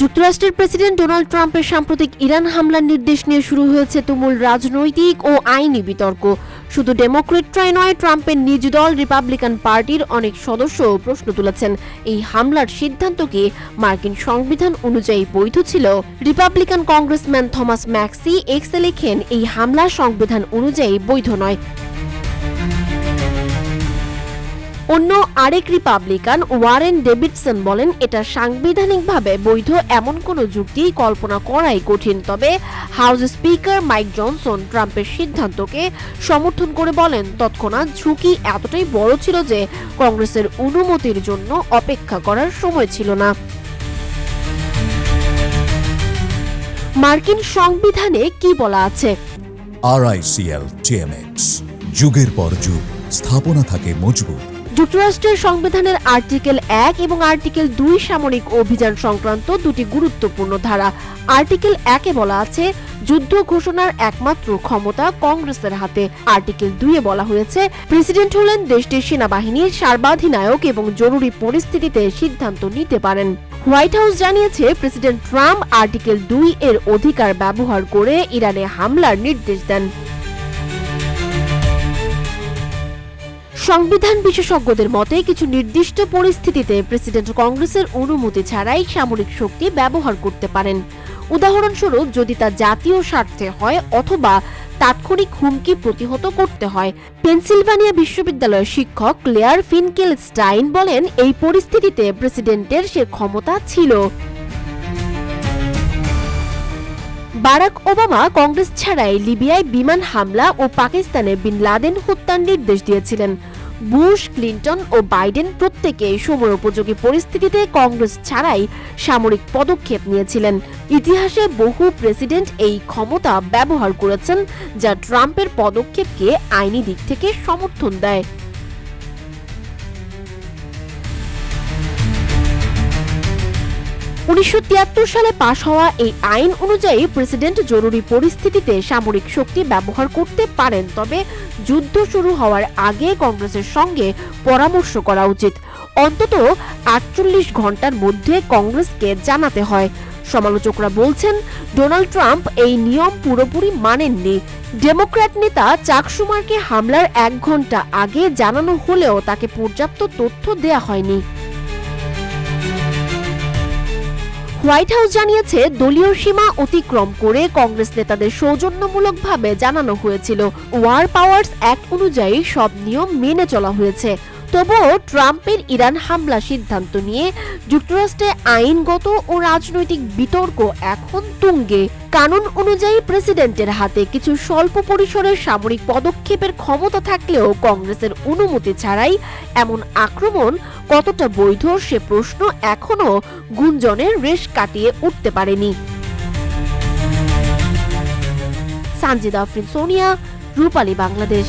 যুক্তরাষ্ট্রের president Donald ট্রাম্পের সাম্প্রতিক ইরান হামলার নির্দেশ নিয়ে শুরু হয়েছে তুমুল রাজনৈতিক ও আইনি বিতর্ক। শুধু ডেমোক্রেটরাই নয়, ট্রাম্পের নিজ দল রিপাবলিকান পার্টির অনেক সদস্য প্রশ্ন তুলেছেন এই হামলার সিদ্ধান্ত কি মার্কিন সংবিধান অনুযায়ী বৈধ ছিল। রিপাবলিকান কংগ্রেসম্যান থমাস ম্যাক্সি এক্সে লেখেন, এই হামলা সংবিধান অনুযায়ী বৈধ নয়। অন্য আরেক রিপাবলিকান ওয়ারেন ডেভিডসন বলেন, এটা সাংবিধানিকভাবে বৈধ এমন কোনো যুক্তি কল্পনা করাই কঠিন। তবে হাউস স্পিকার মাইক জনসন ট্রাম্পের সিদ্ধান্তকে সমর্থন করে বলেন, তৎক্ষণাৎ ঝুঁকি এতটাই বড় ছিল যে কংগ্রেসের অনুমতির জন্য অপেক্ষা করার সময় ছিল না। মার্কিন সংবিধানে কি বলা আছে? RICL TMX, যুগের পর যুগ স্থাপনা থাকে মজবুত। যুক্তরাষ্ট্রের সংবিধানের আর্টিকেল 1 এবং আর্টিকেল 2 সামরিক অভিযান সংক্রান্ত দুটি গুরুত্বপূর্ণ ধারা। আর্টিকেল 1-এ বলা আছে, যুদ্ধ ঘোষণার একমাত্র ক্ষমতা কংগ্রেসের হাতে। আর্টিকেল 2-এ বলা হয়েছে, প্রেসিডেন্ট হলেন দেশটির সেনাবাহিনীর সর্বাধিনায়ক এবং জরুরি পরিস্থিতিতে সিদ্ধান্ত নিতে পারেন। হোয়াইট হাউস জানিয়েছে, প্রেসিডেন্ট ট্রাম্প আর্টিকেল 2 এর অধিকার ব্যবহার করে ইরানে হামলার নির্দেশ দেন। সংবিধান বিশেষজ্ঞদের মতে, কিছু নির্দিষ্ট পরিস্থিতিতে প্রেসিডেন্ট কংগ্রেসের অনুমতি ছাড়াই সামরিক শক্তি ব্যবহার করতে পারেন। উদাহরণস্বরূপ, যদি তা জাতীয় স্বার্থে হয় অথবা তাৎক্ষণিক হুমকি প্রতিহত করতে হয়। পেনসিলভানিয়া বিশ্ববিদ্যালয়ের শিক্ষক ক্লেয়ার ফিনকেলস্টাইন বলেন, এই পরিস্থিতিতে প্রেসিডেন্টের সে ক্ষমতা ছিল। বারাক ওবামা কংগ্রেস ছাড়াই লিবিয়ায় বিমান হামলা ও পাকিস্তানে বিন লাদেন হত্যার নির্দেশ দিয়েছিলেন। বুশ, ক্লিন্টন ও বাইডেন প্রত্যেকেই সময়োপযোগী পরিস্থিতিতে কংগ্রেস ছাড়াই সামরিক পদক্ষেপ নিয়েছিলেন। ইতিহাসে বহু প্রেসিডেন্ট এই ক্ষমতা ব্যবহার করেছেন, যা ট্রাম্পের পদক্ষেপকে আইনি দিক থেকে সমর্থন দেয়। সালে পাশ হওয়া এই আইন অনুযায়ী প্রেসিডেন্ট জরুরি পরিস্থিতিতে সামরিক শক্তি ব্যবহার করতে পারেন, তবে যুদ্ধ শুরু হওয়ার আগে কংগ্রেসের সঙ্গে পরামর্শ করা উচিত। অন্তত 48 ঘন্টার মধ্যে কংগ্রেসকে জানাতে হয়। সমালোচকরা বলছেন, ডোনাল্ড ট্রাম্প এই নিয়ম পুরোপুরি মানেননি। ডেমোক্র্যাট নেতা চাক শুমারকে হামলার 1 ঘন্টা আগে জানানো হলেও তাকে পর্যাপ্ত তথ্য দেয়া হয়নি। হোয়াইট হাউস জানিয়েছে, দলীয় সীমা অতিক্রম করে কংগ্রেস নেতাদের সৌজন্যমূলকভাবে জানানো হয়েছিল। ওয়ার পাওয়ার্স অ্যাক্ট অনুযায়ী সব নিয়ম মেনে চলা হয়েছে। তবুও ট্রাম্পের ইরান হামলা সিদ্ধান্ত নিয়ে যুক্তরাষ্ট্রে আইনগত ও রাজনৈতিক বিতর্ক এখন তুঙ্গে। কানুন অনুযায়ী প্রেসিডেন্টের হাতে কিছু স্বল্প পরিসরের সামরিক পদক্ষেপের ক্ষমতা থাকলেও কংগ্রেসের অনুমতি ছাড়াই এমন আক্রমণ কতটা বৈধ সে প্রশ্ন এখনো গুঞ্জনের রেশ কাটিয়ে উঠতে পারেনি। সানজিদা আফরিন, সোনিয়া, রূপালী, বাংলাদেশ।